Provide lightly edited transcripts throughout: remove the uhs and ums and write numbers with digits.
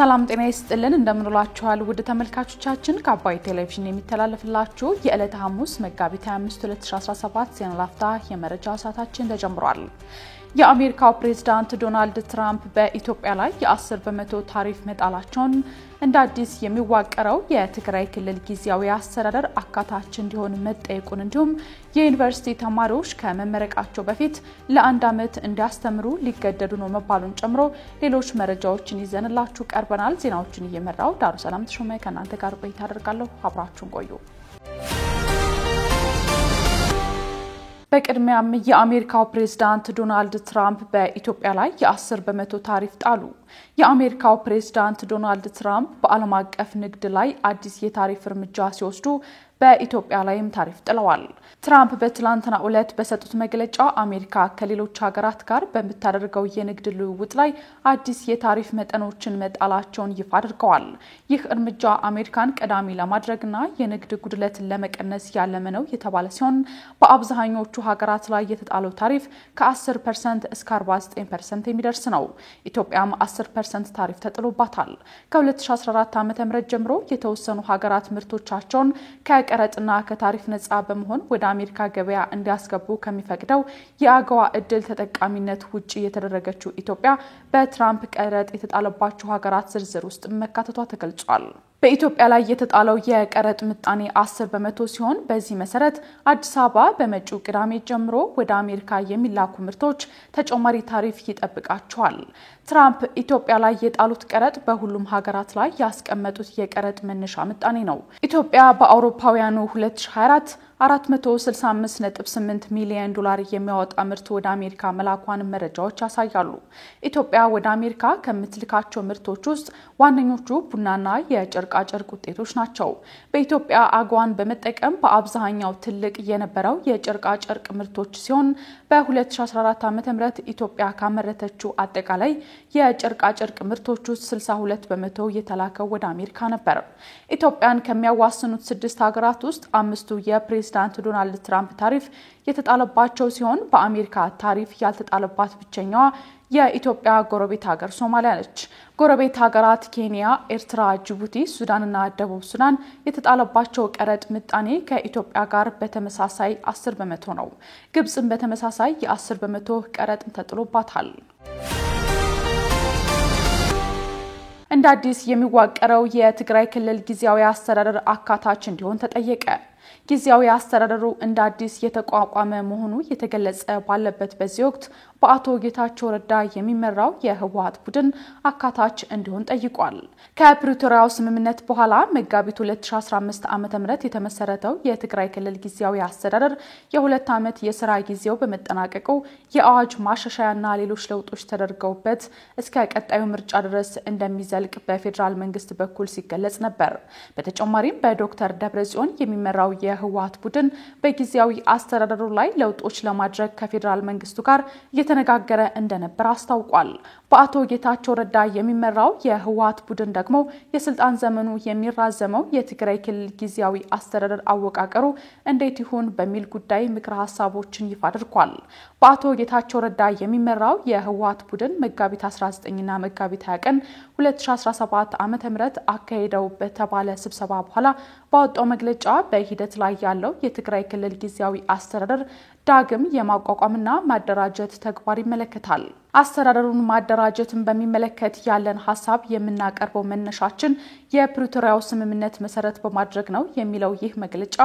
ሰላም ጤና ይስጥልን እንደምንላችኋል ውድ ተመልካቾቻችን ከአባይ ቴሌቪዥን የሚተላለፍላችሁ የዕለተ ሐሙስ መጋቢት 25 2017 ዜና ላፍታ የመረጃ ሰዓታችን ተጀምሯል። የአሜሪካው ፕሬዝዳንት ዶናልድ ትራምፕ በኢትዮጵያ ላይ የ10% ታሪፍ መጣላቸውን እንደ አዲስ የሚዋቀረው የትግራይ ክልል ጊዜያዊ አስተዳደር አካታች እንዲሆን መጠየቁን እንዲሁም የዩኒቨርሲቲ ተማሪዎች ከመመረቃቸው በፊት ለአንድ ዓመት እንዲያስተምሩ ሊገደዱ ነው መባሉን ጨምሮ ሌሎች መረጃዎችን ይዘንላችሁ ቀርበናል። ዜናዎችን እየመራው ዳሩ ሰላም ተሾመ ከናንተ ጋር ቆይታ አደርጋለሁ። አብራችሁን ቆዩ። በቅድሚያም የአሜሪካው ፕሬዝዳንት ዶናልድ ትራምፕ በኢትዮጵያ ላይ የ10% ታሪፍ ጣሉ። የአሜሪካው ፕሬዝዳንት ዶናልድ ትራምፕ በዓለም አቀፍ ንግድ ላይ አዲስ የታሪፍ እርምጃ ሲወስዱ በኢትዮጵያ ላይም ታሪፍ ጥለዋል። ትራምፕ በትላንትናው ዕለት በሰጡት መግለጫ አሜሪካ ከሌሎች ሀገራት ጋር በምታደርገው የንግድ ልውውጥ ላይ አዲስ የታሪፍ መጠኖችን መጣላቸውን ይፋ አድርገዋል። ይህ እርምጃ አሜሪካን ቀዳሚ ለማድረግና የንግድ ጉድለትን ለመቀነስ ያለመ ነው የተባለ ሲሆን በአብዛኞቹ ሀገራት ላይ የተጣለው ታሪፍ ከ10% እስከ 49% የሚደርስ ነው። ኢትዮጵያም 10% ታሪፍ ተጥሎባታል። ከ2014 ዓ.ም ጀምሮ የተወሰኑ ሀገራት ምርቶቻቸውን ከቀረጥና ከታሪፍ ነፃ በመሆን ወደ አሜሪካ ገበያ እንዲያስገቡ ከሚፈቅደው የአገዋ እድል ተጠቃሚነት ውጪ የተደረገችው ኢትዮጵያ በትራምፕ ቀረጥ የተጣለባቸው ሀገራት ዝርዝር ውስጥ መካተቷ ተገልጿል። በኢትዮጵያ ላይ የተጣለው የቀረጥ ምጣኔ 10% ሲሆን በዚህ መሰረት አዲስ አበባ በመጪው ቅዳሜ ጀምሮ ወደ አሜሪካ የሚላኩ ምርቶች ተጨማሪ ታሪፍ ይጠብቃቸዋል። ትራምፕ ኢትዮጵያ ላይ የጣሉት ቀረጥ በሁሉም ሀገራት ላይ ያስቀመጡት የቀረጥ መነሻ ምጣኔ ነው። ኢትዮጵያ በአውሮፓውያኑ 2024 $465.8 ሚሊዮን የሚያወጣ ምርት ወደ አሜሪካ መላኳን መረጃዎች ያሳያሉ። ኢትዮጵያ ወደ አሜሪካ ከምትልካቸው ምርቶች ውስጥ ዋነኞቹ ቡናና የጨርቃ ጨርቅ ውጤቶች ናቸው። በኢትዮጵያ አጓን በመጠቀም በአብዛኛው ትልቅ የነበረው የጨርቃ ጨርቅ ምርቶች ሲሆን በ2014 ዓ.ም ኢትዮጵያ ካመረተችው አጠቃላይ የጨርቃ ጨርቅ ምርቶች ውስጥ 62% የተላከው ወደ አሜሪካ ነበር። ኢትዮጵያን ከሚያዋስኑት 6 ሀገራት ውስጥ 5ቱ የፕሬዝዳንት ዶናልድ ትራምፕ ታሪፍ የተጣለባቸው ሲሆን በአሜሪካ ታሪፍ ያልተጣለባት ብቸኛዋ የኢትዮጵያ ጎረቤት ሀገር ሶማሊያ ነች። ጎረቤት ሀገራት ኬንያ፣ ኤርትራ፣ ጅቡቲ፣ ሱዳንና ደቡብ ሱዳን የተጣለባቸው ቀረጥ ምጣኔ ከኢትዮጵያ ጋር በተመሳሳይ 10% ነው። ግብጽም በተመሳሳይ የ10% ቀረጥ ተጥሎባታል። እንደ አዲስ የሚዋቀረው የትግራይ ክልል ጊዜያዊ አስተዳደር አካታች እንዲሆን ተጠየቀ። ጊዜያዊ አስተዳደሩ እንደ አዲስ የተቋቋመ መሆኑ የተገለጸ ባለበት በዚህ ወቅት በአቶ ጌታቸው ረዳ የሚመራው የህወሓት ቡድን አካታች እንዲሆን ጠይቋል። ከፕሪቶሪያው ስምምነት በኋላ መጋቢት 2015 ዓ.ም የተመሰረተው የትግራይ ክልል ጊዜያዊ አስተዳደር የ2 ዓመት የሥራ ጊዜው በመጠናቀቁ የአዋጅ ማሻሻያና ሌሎች ለውጦች ተደርገውበት እስከ ቀጣዩ ምርጫ ድረስ እንደሚዘልቅ በፌዴራል መንግስት በኩል ሲገለጽ ነበር። በተጨማሪም በዶክተር ደብረጽዮን የሚመራው የህወሓት ቡድን በጊዜያዊ አስተዳደሩ ላይ ለውጦች ለማድረግ ከፌዴራል መንግስቱ ጋር እየተነጋገረ እንደነበር አስታውቋል። በአቶ ጌታቸው ረዳ የሚመራው የህወሓት ቡድን ደግሞ የስልጣን ዘመኑ የሚራዘመው የትግራይ ክልል ጊዜያዊ አስተዳደር አወቃቀሩ እንዴት ይሁን በሚል ጉዳይ ምክረ ሀሳቦችን ይፋ አድርጓል። በአቶ ጌታቸው ረዳ የሚመራው የህወሓት ቡድን መጋቢት 19ና መጋቢት 20 ቀን 2017 ዓ.ም አካሄደው በተባለ ስብሰባ በኋላ ባወጣው መግለጫ በሂደት ላይ ያለው የትግራይ ክልል ጊዜያዊ አስተዳደር ዳግም የማቋቋምና ማደራጀት ተግባር ይመለከታል። አስተዳደሩን ማደራጀትን በሚመለከት ያለን ሐሳብ የምናቀርበው መነሻችን የፕሪቶሪያው ስምምነት መሰረት በማድረግ ነው የሚለው ይህ መግለጫ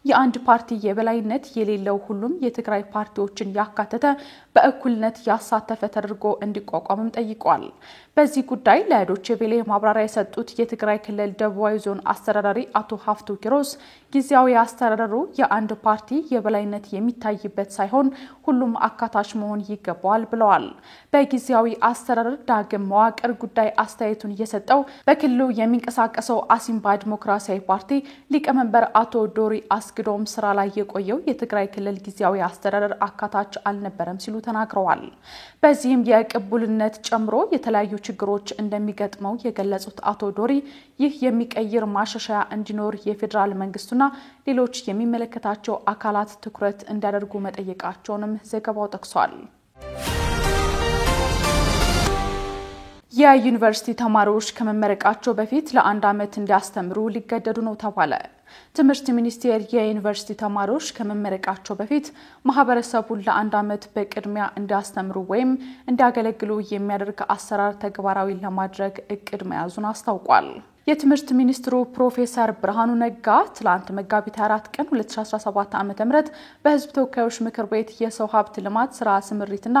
የአንድ ፓርቲ የበላይነት የሌለው ሁሉም የትግራይ ፓርቲዎችን ያካተተ በእኩልነት ያሳተፈ ተደርጎ እንዲቋቋምም ጠይቋል። በዚህ ጉዳይ ለዶቼ ቬለ ማብራሪያ የሰጡት የትግራይ ክልል ደቡባዊ ዞን አስተዳዳሪ አቶ ሀፍቱ ኪሮስ ጊዜያዊ አስተዳደሩ የአንድ ፓርቲ የበላይነት የሚታይበት ሳይሆን ሁሉም አካታች መሆን ይገባዋል ብለዋል። በጊዜያዊ አስተዳደር ዳግም መዋቅር ጉዳይ አስተያየቱን የሰጠው በክልሉ የሚንቀሳቀሰው አሲምባ ዲሞክራሲያዊ ፓርቲ ሊቀመንበር አቶ ዶሪ አስግዶም ስራ ላይ የቆየው የትግራይ ክልል ጊዜያዊ አስተዳደር አካታች አልነበረም ሲሉ ተናግረዋል። በዚህም የቅቡልነት ጨምሮ የተለያዩ ችግሮች እንደሚገጥመው የገለጹት አቶ ዶሪ ይህ የሚቀይር ማሻሻያ እንዲኖር የፌዴራል መንግስቱና ሌሎች የሚመለከታቸው አካላት ትኩረት እንዲያደርጉ መጠየቃቸውንም ዘገባው ጠቅሷል። የዩኒቨርሲቲ ተማሪዎች ከመመረቃቸው በፊት ለአንድ ዓመት እንዲያስተምሩ ሊገደዱ ነው ተባለ። ትምህርት ሚኒስቴር የዩኒቨርሲቲ ተማሪዎች ከመመረቃቸው በፊት ማህበረሰቡን ለአንድ ዓመት በቅድሚያ እንዲያስተምሩ ወይም እንዲያገለግሉ የሚያደርግ አሰራር ተግባራዊ ለማድረግ እቅድ መያዙን አስታውቋል። የትምህርት ሚኒስትሩ ፕሮፌሰር ብርሃኑ ነጋ ትላንት መጋቢት 4 ቀን 2017 ዓ.ም በህዝብ ተወካዮች ምክር ቤት የሰው ሀብት ልማት ስራ ስምሪትና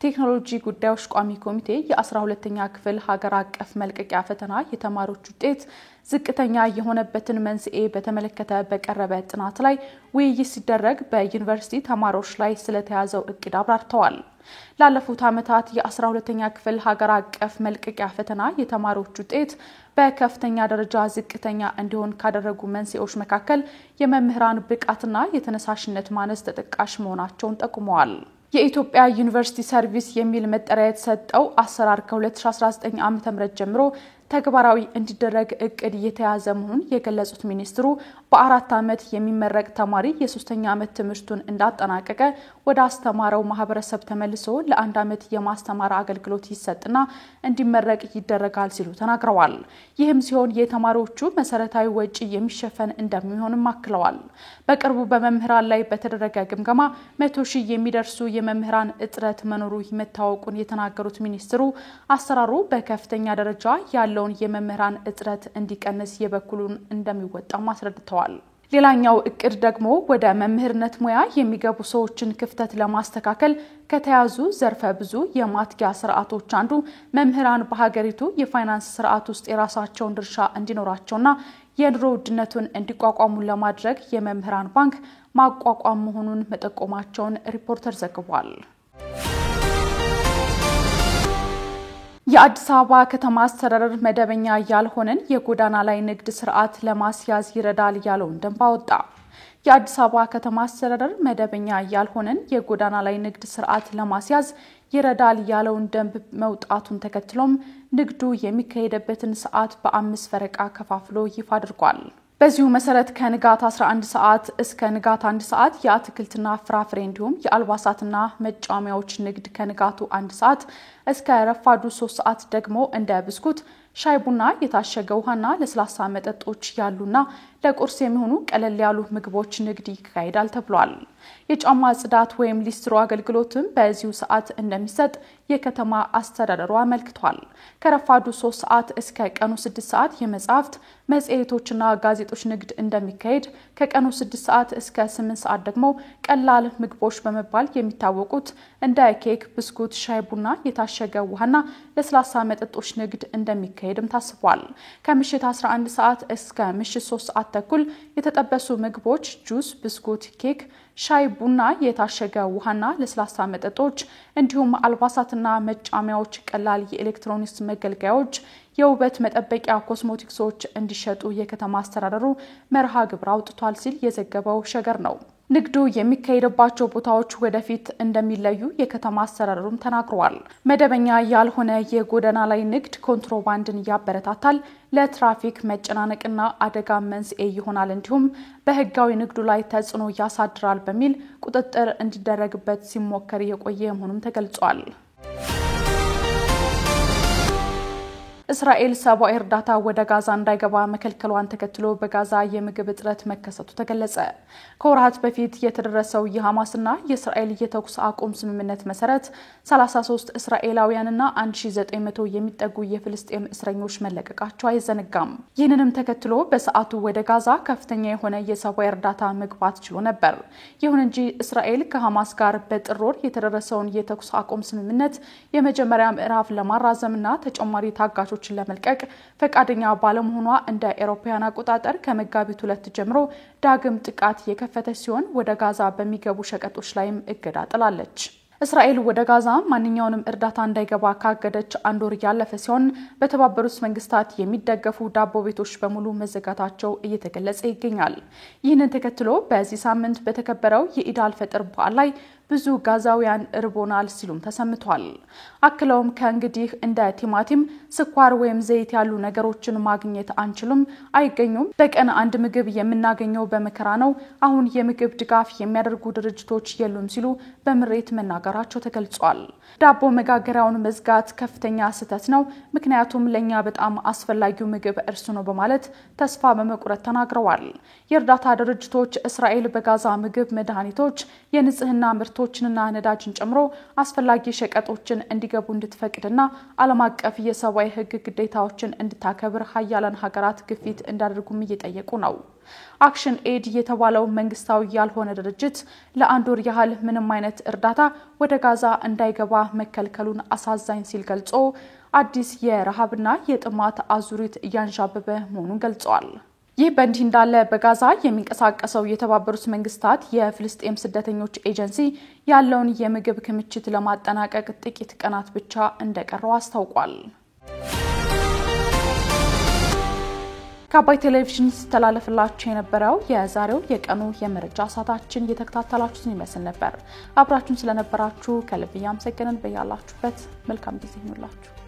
ቴክኖሎጂ ጉዳዮች ቋሚ ኮሚቴ የ12ኛ ክፍል ሀገር አቀፍ መልቀቂያ ፈተና የተማሪዎች ውጤት ዝቅተኛ የሆነበትን መንስኤ በተመለከተ በቀረበ ጥናት ላይ ውይይት ሲደረግ በዩኒቨርሲቲ ተማሪዎች ላይ ስለተያዘው እቅድ አብራርተዋል። ላለፉት ዓመታት የ12ኛ ክፍል ሀገር አቀፍ መልቀቂያ ፈተና የተማሪዎች ውጤት በከፍተኛ ደረጃ ዝቅተኛ እንዲሆን ካደረጉ መንስኤዎች መካከል የመምህራን ብቃትና የተነሳሽነት ማነስ ተጠቃሽ መሆናቸውን ጠቁመዋል። የኢትዮጵያ ዩኒቨርሲቲ ሰርቪስ የሚል መጠሪያ የተሰጠው አሰራር ከ2019 ዓ.ም ጀምሮ ተግባራዊ እንዲደረግ እቅድ እየተያዘ መሆኑን የገለጹት ሚኒስትሩ በ4 ዓመት የሚመረቅ ተማሪ የ3ኛ ዓመት ትምህርቱን እንዳጠናቀቀ ወደ አስተማረው ማህበረሰብ ተመልሶ ለአንድ ዓመት የማስተማር አገልግሎት ይሰጥና እንዲመረቅ ይደረጋል ሲሉ ተናግረዋል። ይህም ሲሆን የተማሪዎቹ መሰረታዊ ወጪ የሚሸፈን እንደሚሆንም አክለዋል። በቅርቡ በመምህራን ላይ በተደረገ ግምገማ 100,000 የሚደርሱ የመምህራን እጥረት መኖሩ መታወቁን የተናገሩት ሚኒስትሩ አሰራሩ በከፍተኛ ደረጃ ያለው የመምህራን እጥረት እንዲቀንስ የበኩሉን እንደሚወጣም አስረድተዋል። ሌላኛው እቅድ ደግሞ ወደ መምህርነት ሙያ የሚገቡ ሰዎችን ክፍተት ለማስተካከል ከተያዙ ዘርፈ ብዙ የማትጊያ ስርዓቶች አንዱ መምህራን በሀገሪቱ የፋይናንስ ስርዓት ውስጥ የራሳቸውን ድርሻ እንዲኖራቸውና የኑሮ ውድነቱን እንዲቋቋሙ ለማድረግ የመምህራን ባንክ ማቋቋም መሆኑን መጠቆማቸውን ሪፖርተር ዘግቧል። የአዲስ አበባ ከተማ አስተዳደር መደበኛ ያልሆነን የጎዳና ላይ ንግድ ስርዓት ለማስያዝ ይረዳል ያለውን ደንብ አወጣ። የአዲስ አበባ ከተማ አስተዳደር መደበኛ ያልሆነን የጎዳና ላይ ንግድ ስርዓት ለማስያዝ ይረዳል ያለውን ደንብ መውጣቱን ተከትሎም ንግዱ የሚካሄድበትን ሰዓት በ5 ፈረቃ ከፋፍሎ ይፋ አድርጓል። በዚሁ መሰረት ከንጋት 11 ሰዓት እስከ ንጋት 1 ሰዓት የአትክልትና ፍራፍሬ እንዲሁም የአልባሳትና መጫወቻዎች ንግድ ከንጋቱ 1 ሰዓት እስከ ረፋዱ 3 ሰዓት ደግሞ እንደ ብስኩት፣ ሻይ ቡና፣ የታሸገ ውሃና ለስላሳ መጠጦች ያሉና ለቁርስ የሚሆኑ ቀለል ያሉ ምግቦች ንግድ ይካሄዳል ተብሏል። የጫማ ጽዳት ወይም ሊስትሮ አገልግሎትም በዚሁ ሰዓት እንደሚሰጥ የከተማ አስተዳደሩ አመልክቷል። ከረፋዱ 3 ሰዓት እስከ ቀኑ 6 ሰዓት የመጽሐፍት መጽሔቶችና ጋዜጦች ንግድ እንደሚካሄድ፣ ከቀኑ 6 ሰዓት እስከ 8 ሰዓት ደግሞ ቀላል ምግቦች በመባል የሚታወቁት እንደ ኬክ፣ ብስኩት፣ ሻይ ቡና፣ የታሸገ ውሃና ለስላሳ መጠጦች ንግድ እንደሚካሄድም ታስቧል። ከምሽት 11 ሰዓት እስከ ምሽት 3 ሰዓት ተኩል የተጠበሱ ምግቦች፣ ጁስ፣ ብስኩት፣ ኬክ፣ ሻይ ቡና፣ የታሸገ ውሃና ለስላሳ መጠጦች እንዲሁም አልባሳትና መጫወቻዎች፣ ቀላል የኤሌክትሮኒክስ መገልገያዎች፣ የውበት መጠበቂያ ኮስሞቲክሶች እንዲሸጡ የከተማ አስተዳደሩ መርሃ ግብር አውጥቷል ሲል የዘገበው ሸገር ነው። ንግዱ የሚካሄድባቸው ቦታዎች ወደፊት እንደሚለዩ የከተማ አስተዳደሩም ተናግሯል። መደበኛ ያልሆነ የጎዳና ላይ ንግድ ኮንትሮባንድን ያበረታታል፣ ለትራፊክ መጨናነቅና አደጋ መንስኤ ይሆናል፣ እንዲሁም በህጋዊ ንግዱ ላይ ተጽዕኖ ያሳድራል በሚል ቁጥጥር እንዲደረግበት ሲሞከር የቆየ መሆኑም ተገልጿል። እስራኤል ሰብአዊ እርዳታ ወደ ጋዛ እንዳይገባ መከልከሏን ተከትሎ በጋዛ የምግብ እጥረት መከሰቱ ተገለጸ። ከወራት በፊት የተደረሰው የሐማስና የእስራኤል የተኩስ አቁም ስምምነት መሰረት 33 እስራኤላውያንና 1900 የሚጠጉ የፍልስጤም እስረኞች መለቀቃቸው አይዘነጋም። ይህንንም ተከትሎ በሰዓቱ ወደ ጋዛ ከፍተኛ የሆነ የሰብአዊ እርዳታ መግባት ችሎ ነበር። ይሁን እንጂ እስራኤል ከሐማስ ጋር በጥር ወር የተደረሰውን የተኩስ አቁም ስምምነት የመጀመሪያ ምዕራፍ ለማራዘምና ተጨማሪ ታጋቾች ለመልቀቅ ፈቃደኛ ባለመሆኗ እንደ አውሮፓውያን አቆጣጠር ከመጋቢት 2 ጀምሮ ዳግም ጥቃት የከፈተች ሲሆን ወደ ጋዛ በሚገቡ ሸቀጦች ላይም እገዳ ጥላለች። እስራኤል ወደ ጋዛ ማንኛውንም እርዳታ እንዳይገባ ካገደች 1 ወር ያለፈ ሲሆን በተባበሩት መንግስታት የሚደገፉ ዳቦ ቤቶች በሙሉ መዘጋታቸው እየተገለጸ ይገኛል። ይህንን ተከትሎ በዚህ ሳምንት በተከበረው የኢድ አልፈጥር በዓል ላይ ብዙ ጋዛውያን እርቦናል ሲሉም ተሰምቷል። አክለውም ከእንግዲህ እንደ ቲማቲም፣ ስኳር ወይም ዘይት ያሉ ነገሮችን ማግኘት አንችልም፣ አይገኙም። በቀን አንድ ምግብ የምናገኘው በመከራ ነው። አሁን የምግብ ድጋፍ የሚያደርጉ ድርጅቶች የሉም ሲሉ በምሬት መናገራቸው ማናገራቸው ተገልጿል። ዳቦ መጋገሪያውን መዝጋት ከፍተኛ ስህተት ነው፣ ምክንያቱም ለኛ በጣም አስፈላጊው ምግብ እርሱ ነው በማለት ተስፋ በመቁረጥ ተናግረዋል። የእርዳታ ድርጅቶች እስራኤል በጋዛ ምግብ፣ መድኃኒቶች፣ የንጽህና ምርቶችንና ነዳጅን ጨምሮ አስፈላጊ ሸቀጦችን እንዲገቡ እንድትፈቅድና ዓለም አቀፍ የሰብአዊ ሕግ ግዴታዎችን እንድታከብር ሀያላን ሀገራት ግፊት እንዳደርጉም እየጠየቁ ነው። አክሽን ኤድ የተባለው መንግስታዊ ያልሆነ ድርጅት ለአንድ ወር ያህል ምንም አይነት እርዳታ ወደ ጋዛ እንዳይገባ መከልከሉን አሳዛኝ ሲል ገልጾ አዲስ የረሃብና የጥማት አዙሪት እያንዣበበ መሆኑን ገልጿል። ይህ በእንዲህ እንዳለ በጋዛ የሚንቀሳቀሰው የተባበሩት መንግስታት የፍልስጤም ስደተኞች ኤጀንሲ ያለውን የምግብ ክምችት ለማጠናቀቅ ጥቂት ቀናት ብቻ እንደቀረው አስታውቋል። ከአባይ ቴሌቪዥን ሲተላለፍላችሁ የነበረው የዛሬው የቀኑ የመረጃ ሰዓታችን እየተከታተላችሁን ይመስል ነበር። አብራችሁን ስለነበራችሁ ከልብ ያመሰግናለን። በያላችሁበት መልካም ጊዜ ይሁንላችሁ።